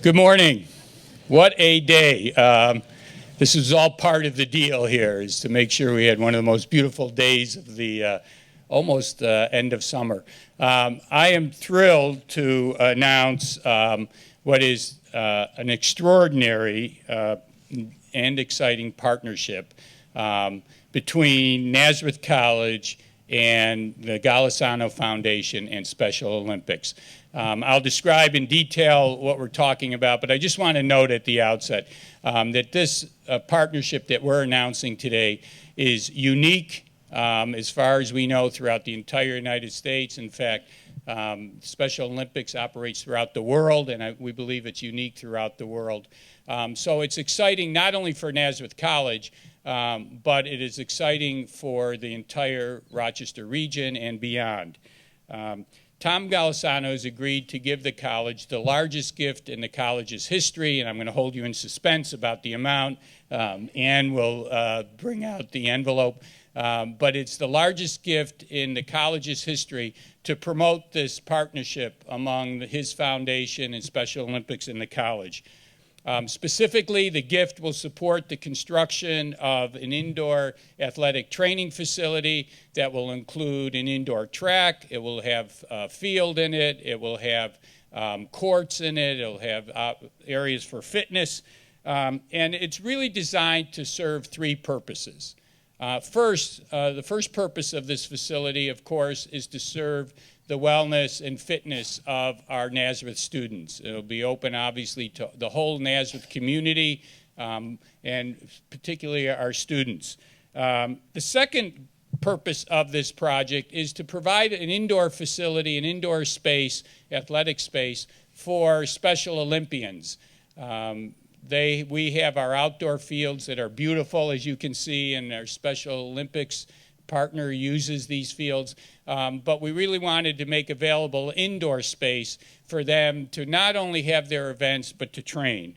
Good morning. What a day. This is all part of the deal here, is to make sure we had one of the most beautiful days of the almost end of summer. I am thrilled to announce what is an extraordinary and exciting partnership between Nazareth College and the Golisano Foundation and Special Olympics. I'll describe in detail what we're talking about, but I just want to note at the outset that this partnership that we're announcing today is unique as far as we know throughout the entire United States. In fact, Special Olympics operates throughout the world, and we believe it's unique throughout the world. So it's exciting not only for Nazareth College, but it is exciting for the entire Rochester region and beyond. Tom Golisano has agreed to give the college the largest gift in the college's history, and I'm going to hold you in suspense about the amount. Ann will bring out the envelope. But it's the largest gift in the college's history to promote this partnership among his foundation and Special Olympics in the college. Specifically, the gift will support the construction of an indoor athletic training facility that will include an indoor track. It will have a field in it. It will have courts in it. It will have areas for fitness. And it's really designed to serve three purposes. The first purpose of this facility, of course, is to serve the wellness and fitness of our Nazareth students. It'll be open, obviously, to the whole Nazareth community, and particularly our students. The second purpose of this project is to provide an indoor facility, an indoor space, athletic space, for Special Olympians. We have our outdoor fields that are beautiful, as you can see, and our Special Olympics partner uses these fields, but we really wanted to make available indoor space for them to not only have their events, but to train.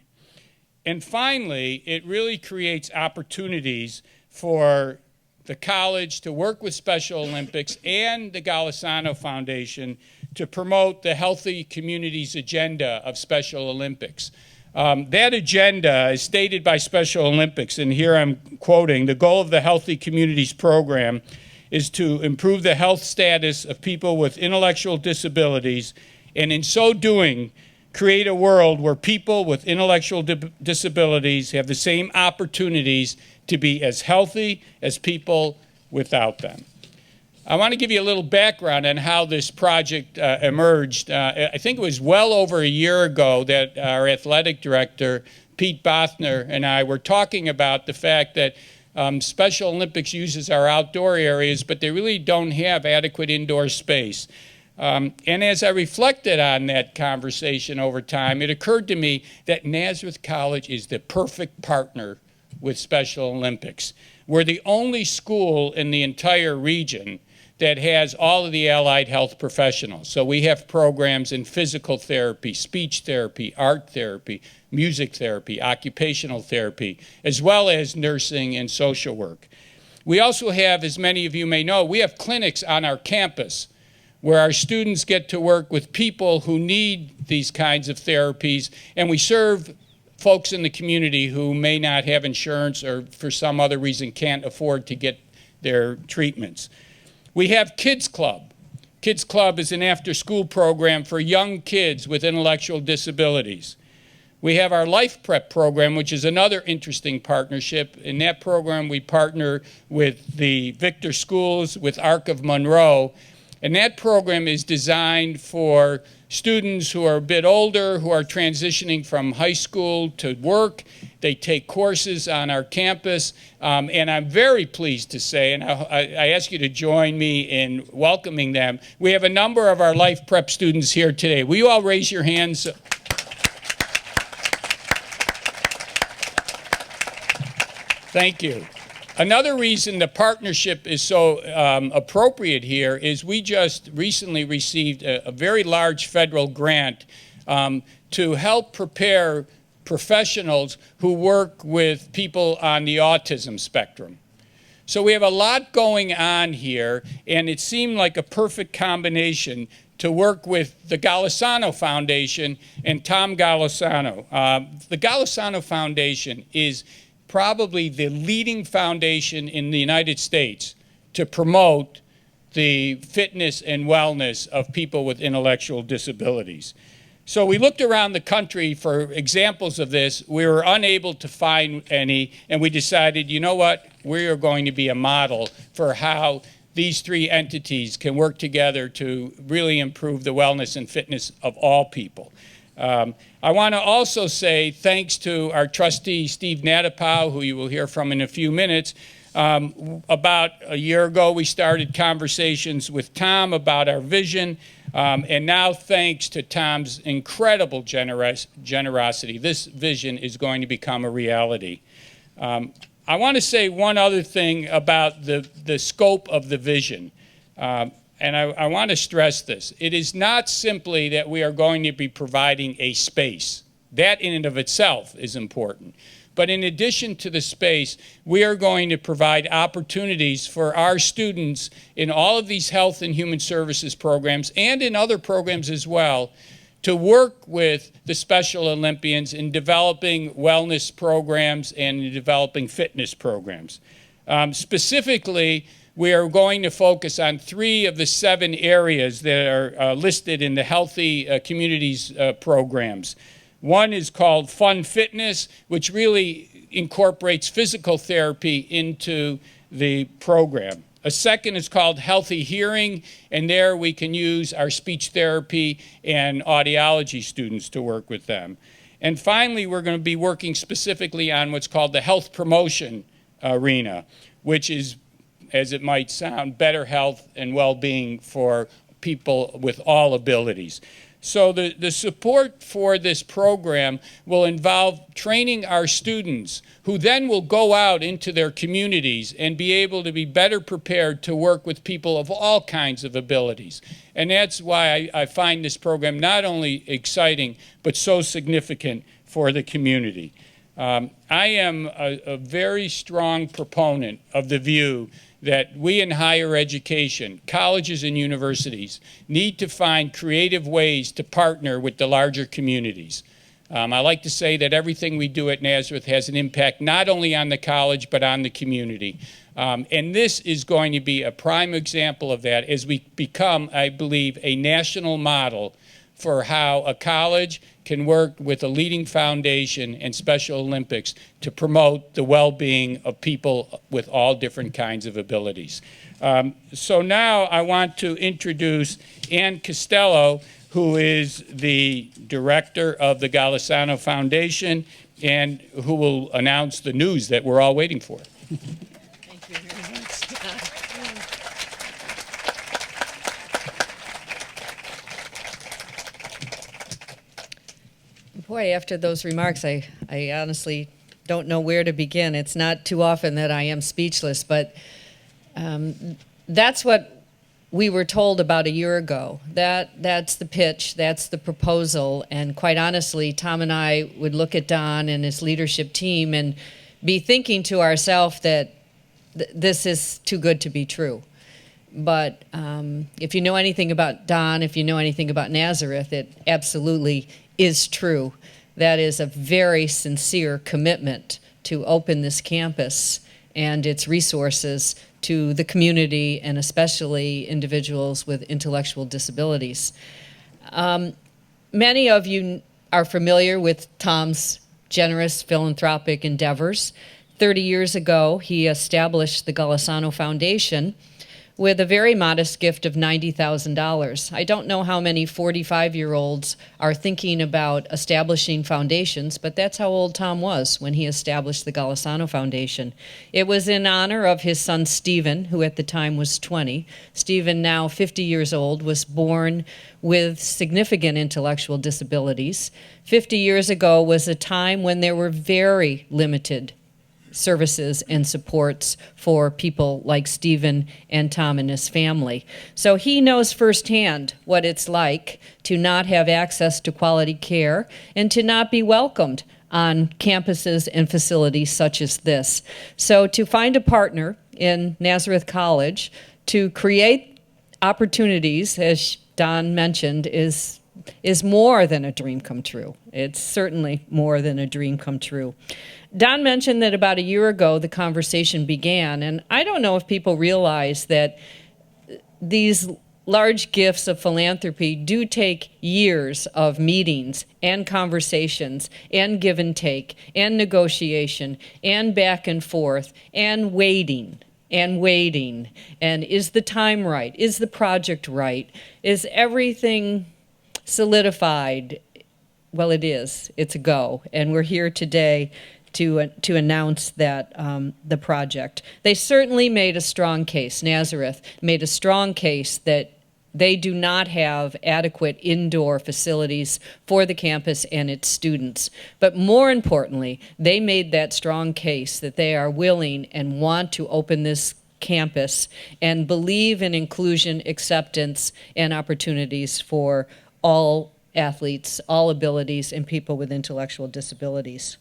And finally, it really creates opportunities for the college to work with Special Olympics and the Golisano Foundation to promote the Healthy Communities agenda of Special Olympics. That agenda is stated by Special Olympics, and here I'm quoting, "The goal of the Healthy Communities program is to improve the health status of people with intellectual disabilities, and in so doing, create a world where people with intellectual disabilities have the same opportunities to be as healthy as people without them." I want to give you a little background on how this project emerged. I think it was well over a year ago that our athletic director, Pete Bothner, and I were talking about the fact that Special Olympics uses our outdoor areas, but they really don't have adequate indoor space. And as I reflected on that conversation over time, it occurred to me that Nazareth College is the perfect partner with Special Olympics. We're the only school in the entire region that has all of the allied health professionals. So we have programs in physical therapy, speech therapy, art therapy, music therapy, occupational therapy, as well as nursing and social work. We also have, as many of you may know, we have clinics on our campus where our students get to work with people who need these kinds of therapies, and we serve folks in the community who may not have insurance or for some other reason can't afford to get their treatments. We have Kids Club. Kids Club is an after-school program for young kids with intellectual disabilities. We have our Life Prep program, which is another interesting partnership. In that program, we partner with the Victor Schools, with Arc of Monroe, and that program is designed for students who are a bit older, who are transitioning from high school to work. They take courses on our campus, and I'm very pleased to say, and I ask you to join me in welcoming them. We have a number of our Life Prep students here today. Will you all raise your hands? Thank you. Another reason the partnership is so appropriate here is we just recently received a very large federal grant to help prepare professionals who work with people on the autism spectrum. So we have a lot going on here, and it seemed like a perfect combination to work with the Golisano Foundation and Tom Golisano. The Golisano Foundation is probably the leading foundation in the United States to promote the fitness and wellness of people with intellectual disabilities. So we looked around the country for examples of this. We were unable to find any, and we decided, you know what, we are going to be a model for how these three entities can work together to really improve the wellness and fitness of all people. I want to also say thanks to our trustee, Steve Natapow, who you will hear from in a few minutes. About a year ago, we started conversations with Tom about our vision, and now thanks to Tom's incredible generosity, this vision is going to become a reality. I want to say one other thing about the scope of the vision, and I want to stress this. It is not simply that we are going to be providing a space. That in and of itself is important. But in addition to the space, we are going to provide opportunities for our students in all of these health and human services programs and in other programs as well to work with the Special Olympians in developing wellness programs and in developing fitness programs. Specifically, we are going to focus on 3 of the 7 areas that are listed in the Healthy Communities programs. One is called Fun Fitness, which really incorporates physical therapy into the program. A second is called Healthy Hearing, and there we can use our speech therapy and audiology students to work with them. And finally, we're going to be working specifically on what's called the health promotion arena, which is, as it might sound, better health and well-being for people with all abilities. So the support for this program will involve training our students who then will go out into their communities and be able to be better prepared to work with people of all kinds of abilities. And that's why I find this program not only exciting, but so significant for the community. I am a very strong proponent of the view that we in higher education, colleges and universities, need to find creative ways to partner with the larger communities. I like to say that everything we do at Nazareth has an impact not only on the college, but on the community. And this is going to be a prime example of that as we become, I believe, a national model for how a college can work with a leading foundation and Special Olympics to promote the well-being of people with all different kinds of abilities. So now I want to introduce Ann Costello, who is the director of the Golisano Foundation and who will announce the news that we're all waiting for. Thank you very much. Boy, after those remarks, I honestly don't know where to begin. It's not too often that I am speechless, but that's what we were told about a year ago. That's the pitch, that's the proposal, and quite honestly, Tom and I would look at Don and his leadership team and be thinking to ourselves that this is too good to be true. But if you know anything about Don, if you know anything about Nazareth, it absolutely is true. That is a very sincere commitment to open this campus and its resources to the community and especially individuals with intellectual disabilities. Many of you are familiar with Tom's generous philanthropic endeavors. 30 years ago, he established the Golisano Foundation with a very modest gift of $90,000. I don't know how many 45-year-olds are thinking about establishing foundations, but that's how old Tom was when he established the Golisano Foundation. It was in honor of his son Stephen, who at the time was 20. Stephen, now 50 years old, was born with significant intellectual disabilities. 50 years ago was a time when there were very limited services and supports for people like Stephen and Tom and his family. So he knows firsthand what it's like to not have access to quality care and to not be welcomed on campuses and facilities such as this. So to find a partner in Nazareth College to create opportunities, as Don mentioned is more than a dream come true. It's certainly more than a dream come true. Don mentioned that about a year ago the conversation began, and I don't know if people realize that these large gifts of philanthropy do take years of meetings and conversations and give and take and negotiation and back and forth and waiting. And is the time right? Is the project right? Is everything solidified? Well, it is. It's a go. And we're here today to announce that the project. They certainly made a strong case. Nazareth made a strong case that they do not have adequate indoor facilities for the campus and its students. But more importantly, they made that strong case that they are willing and want to open this campus and believe in inclusion, acceptance, and opportunities for all athletes, all abilities, and people with intellectual disabilities.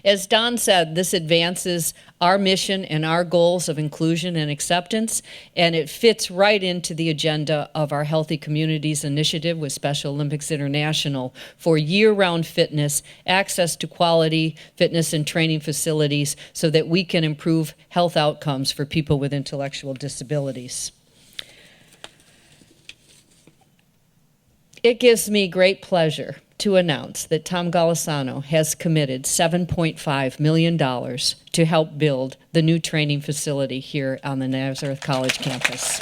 As Don said, this advances our mission and our goals of inclusion and acceptance, and it fits right into the agenda of our Healthy Communities Initiative with Special Olympics International for year-round fitness, access to quality fitness and training facilities so that we can improve health outcomes for people with intellectual disabilities. It gives me great pleasure to announce that Tom Golisano has committed $7.5 million to help build the new training facility here on the Nazareth College campus.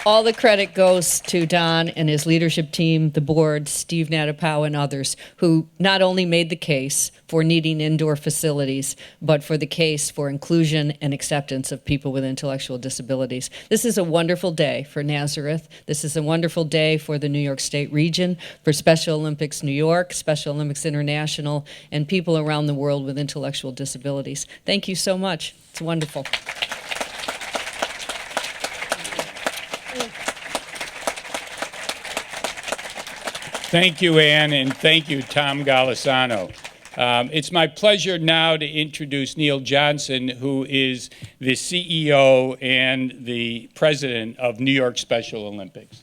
All the credit goes to Don and his leadership team, the board, Steve Natapow, and others, who not only made the case for needing indoor facilities, but for the case for inclusion and acceptance of people with intellectual disabilities. This is a wonderful day for Nazareth. This is a wonderful day for the New York State region, for Special Olympics New York, Special Olympics International, and people around the world with intellectual disabilities. Thank you so much. It's wonderful. Thank you, Ann, and thank you, Tom Golisano. It's my pleasure now to introduce Neil Johnson, who is the CEO and the president of New York Special Olympics.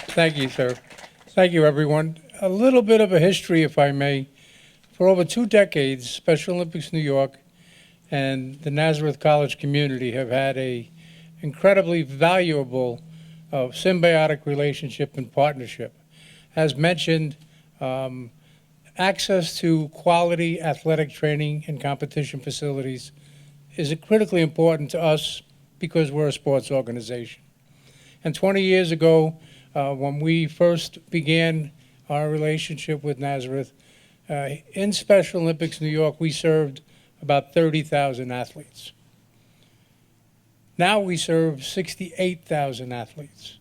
Thank you, sir. Thank you, everyone. A little bit of a history, if I may. For over 2 decades, Special Olympics New York and the Nazareth College community have had a incredibly valuable symbiotic relationship and partnership. As mentioned, access to quality athletic training and competition facilities is critically important to us because we're a sports organization. And 20 years ago, when we first began our relationship with Nazareth, in Special Olympics New York, we served about 30,000 athletes. Now we serve 68,000 athletes,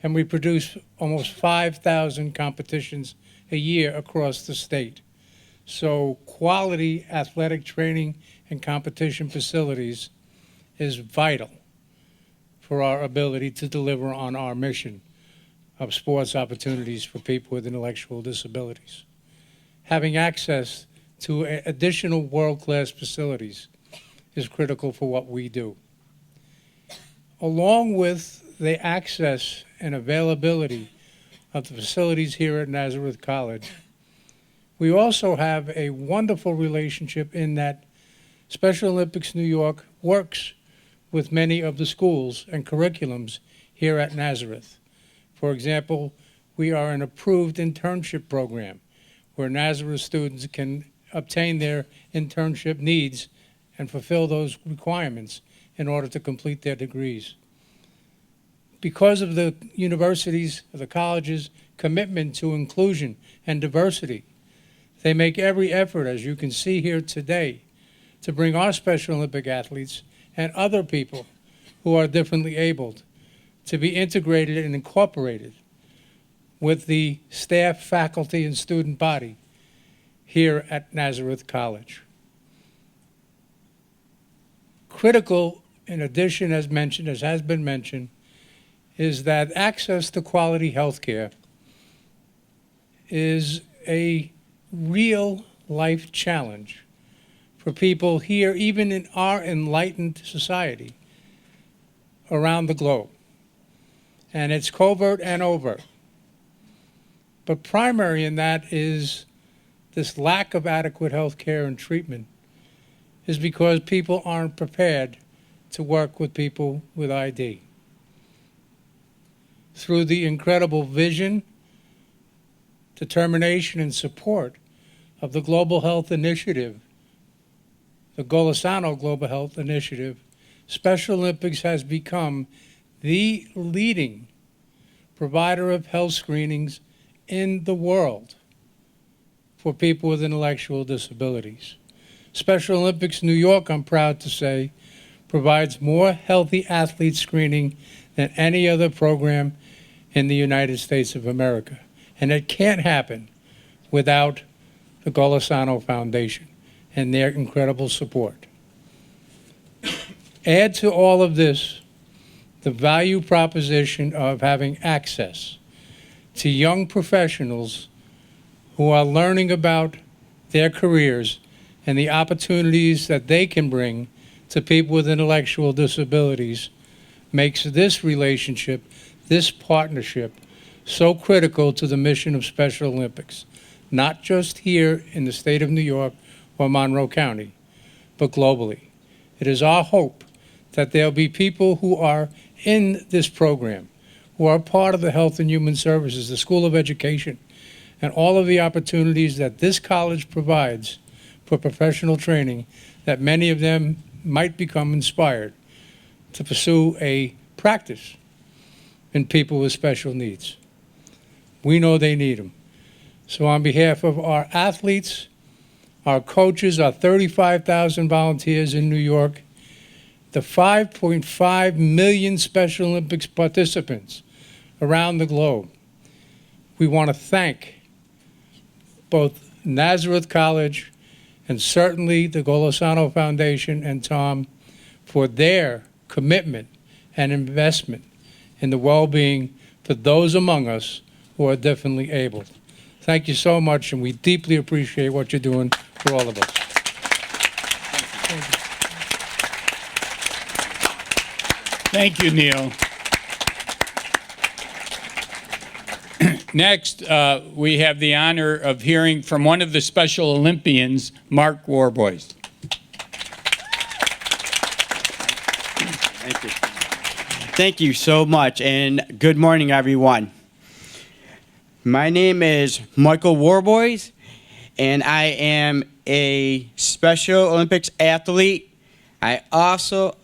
and we produce almost 5,000 competitions a year across the state. So quality athletic training and competition facilities is vital for our ability to deliver on our mission of sports opportunities for people with intellectual disabilities. Having access to additional world-class facilities is critical for what we do. Along with the access and availability of the facilities here at Nazareth College, we also have a wonderful relationship in that Special Olympics New York works with many of the schools and curriculums here at Nazareth. For example, we are an approved internship program where Nazareth students can obtain their internship needs and fulfill those requirements in order to complete their degrees. Because of the universities, the colleges' commitment to inclusion and diversity, they make every effort, as you can see here today, to bring our Special Olympic athletes and other people who are differently abled to be integrated and incorporated with the staff, faculty, and student body here at Nazareth College. Critical, in addition, as mentioned, as has been mentioned, is that access to quality health care is a real life challenge for people here, even in our enlightened society around the globe. And it's covert and overt. But primary in that is this lack of adequate health care and treatment is because people aren't prepared to work with people with ID. Through the incredible vision, determination, and support of the Global Health Initiative, the Golisano Global Health Initiative, Special Olympics has become the leading provider of health screenings in the world for people with intellectual disabilities. Special Olympics New York, I'm proud to say, provides more healthy athlete screening than any other program in the United States of America. And it can't happen without the Golisano Foundation and their incredible support. Add to all of this the value proposition of having access to young professionals who are learning about their careers and the opportunities that they can bring to people with intellectual disabilities makes this relationship, this partnership, so critical to the mission of Special Olympics, not just here in the state of New York or Monroe County, but globally. It is our hope that there'll be people who are in this program, who are part of the Health and Human Services, the School of Education, and all of the opportunities that this college provides for professional training, that many of them might become inspired to pursue a practice in people with special needs. We know they need them. So on behalf of our athletes, our coaches, our 35,000 volunteers in New York, the 5.5 million Special Olympics participants around the globe, we want to thank both Nazareth College and certainly the Golisano Foundation and Tom for their commitment and investment in the well-being for those among us who are differently abled. Thank you so much, and we deeply appreciate what you're doing for all of us. Thank you, Neil. Next, we have the honor of hearing from one of the Special Olympians, Mark Warboys. Thank you. Thank you so much, and good morning, everyone. My name is Michael Warboys, and I am a Special Olympics athlete. I also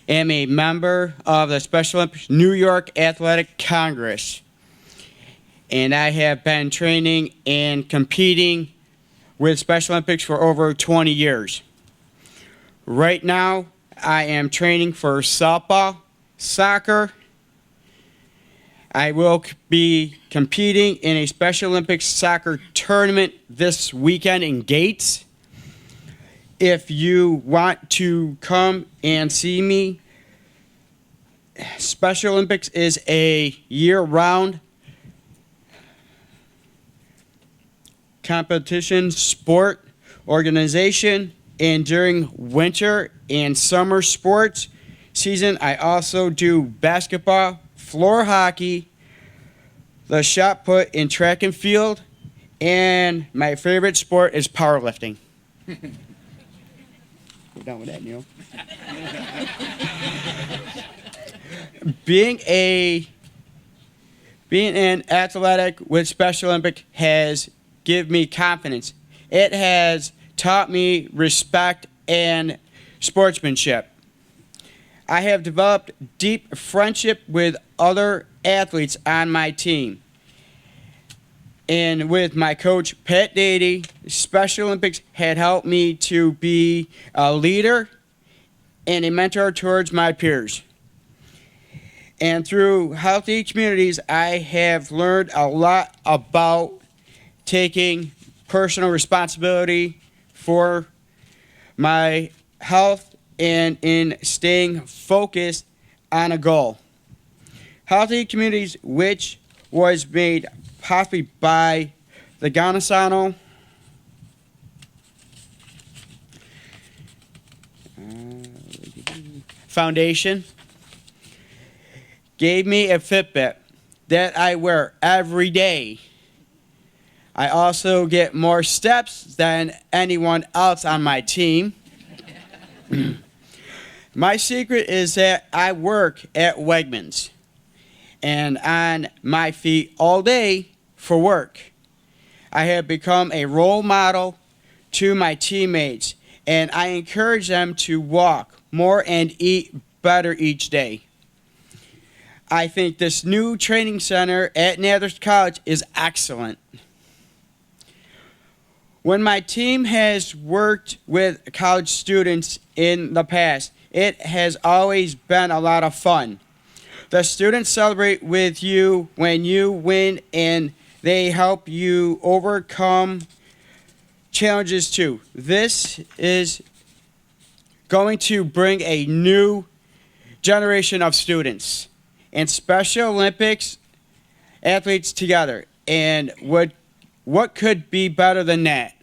am a member of the Special Olympics New York Athletic Congress. And I have been training and competing with Special Olympics for over 20 years. Right now, I am training for softball, soccer. I will be competing in a Special Olympics soccer tournament this weekend in Gates. If you want to come and see me, Special Olympics is a year-round competition sport organization, and during winter and summer sports season, I also do basketball, floor hockey, the shot put, and track and field, and my favorite sport is powerlifting. We're done with that, Neil. Being an athletic with Special Olympics has given me confidence. It has taught me respect and sportsmanship. I have developed deep friendship with other athletes on my team. And with my coach, Pat Dady, Special Olympics had helped me to be a leader and a mentor towards my peers. And through healthy communities, I have learned a lot about taking personal responsibility for my health and in staying focused on a goal. healthy communities, which was made possibly by the Golisano Foundation, gave me a Fitbit that I wear every day. I also get more steps than anyone else on my team. My secret is that I work at Wegmans and on my feet all day for work. I have become a role model to my teammates, and I encourage them to walk more and eat better each day. I think this new training center at Nazareth College is excellent. When my team has worked with college students in the past, it has always been a lot of fun. The students celebrate with you when you win, and they help you overcome challenges too. This is going to bring a new generation of students and Special Olympics athletes together. And what could be better than that?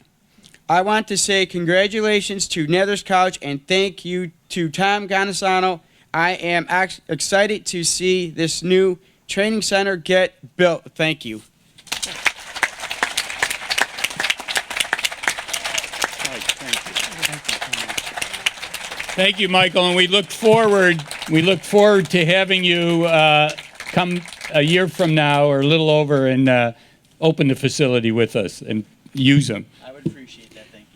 I want to say congratulations to Nazareth College and thank you to Tom Golisano. I am excited to see this new training center get built. Thank you. Thank you, Michael, and we look forward to having you come a year from now or a little over and open the facility with us and use them. I would appreciate that. Thank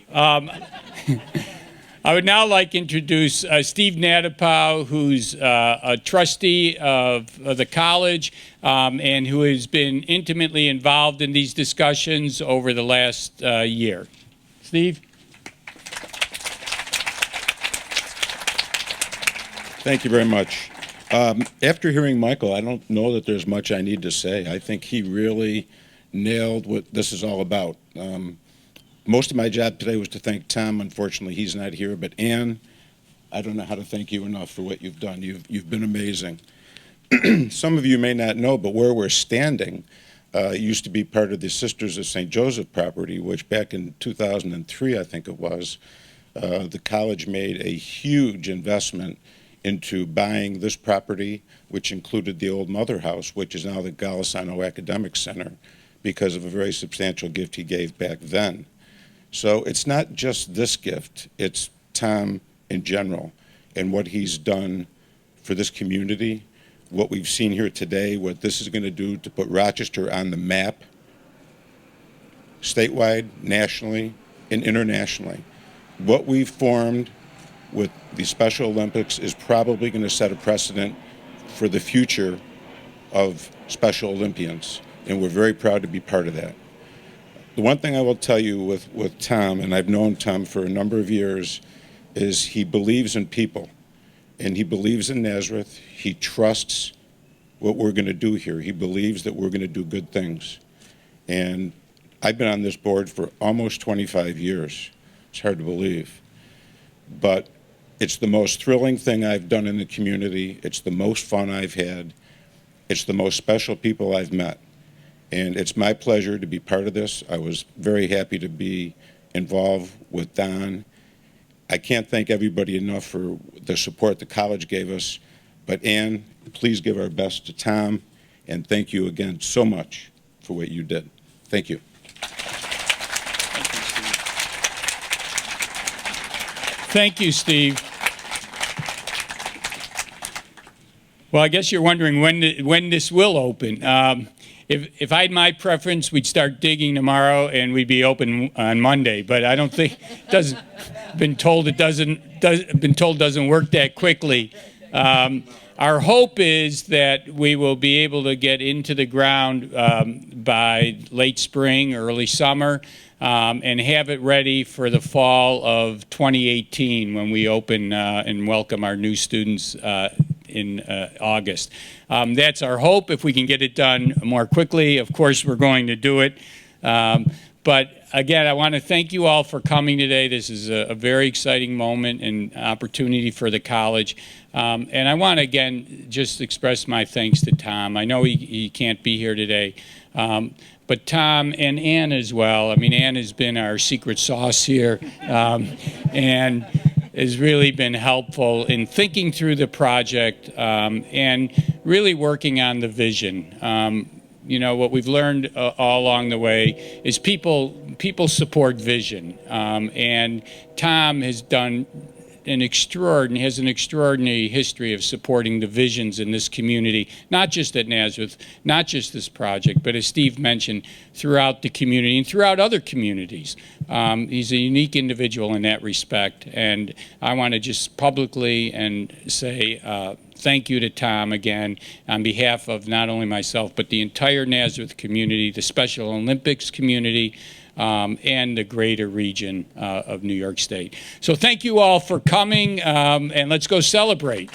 you. I would now like to introduce Steve Nadapow, who's a trustee of the college and who has been intimately involved in these discussions over the last year. Steve? Thank you very much. After hearing Michael, I don't know that there's much I need to say. I think he really nailed what this is all about. Most of my job today was to thank Tom. Unfortunately, he's not here. But Ann, I don't know how to thank you enough for what you've done. You've been amazing. Some of you may not know, but where we're standing used to be part of the Sisters of St. Joseph property, which back in 2003, I think it was, the college made a huge investment into buying this property, which included the old Mother House, which is now the Golisano Academic Center, because of a very substantial gift he gave back then. So it's not just this gift, it's Tom in general and what he's done for this community, what we've seen here today, what this is going to do to put Rochester on the map, statewide, nationally, and internationally. What we've formed with the Special Olympics is probably going to set a precedent for the future of Special Olympians, and we're very proud to be part of that. The one thing I will tell you with Tom, and I've known Tom for a number of years, is he believes in people, and he believes in Nazareth. He trusts what we're going to do here. He believes that we're going to do good things. And I've been on this board for almost 25 years. It's hard to believe. But it's the most thrilling thing I've done in the community. It's the most fun I've had. It's the most special people I've met. And it's my pleasure to be part of this. I was very happy to be involved with Don. I can't thank everybody enough for the support the college gave us. But Ann, please give our best to Tom. And thank you again so much for what you did. Thank you. Thank you, Steve. Well, I guess you're wondering when this will open. If I had my preference, we'd start digging tomorrow and we'd be open on Monday. But I don't think been told it doesn't work that quickly. Our hope is that we will be able to get into the ground by late spring, early summer, and have it ready for the fall of 2018 when we open and welcome our new students in August. That's our hope. If we can get it done more quickly, of course, we're going to do it. But again, I want to thank you all for coming today. This is a very exciting moment and opportunity for the college. And I want to, again, just express my thanks to Tom. I know he can't be here today. But Tom and Ann as well. I mean, Ann has been our secret sauce here and has really been helpful in thinking through the project and really working on the vision. You know, what we've learned all along the way is people support vision. And Tom has done has an extraordinary history of supporting the visions in this community, not just at Nazareth, not just this project, but as Steve mentioned, throughout the community and throughout other communities. He's a unique individual in that respect, and I want to just publicly and say thank you to Tom again on behalf of not only myself, but the entire Nazareth community, the Special Olympics community, and the greater region of New York State. So thank you all for coming, and let's go celebrate.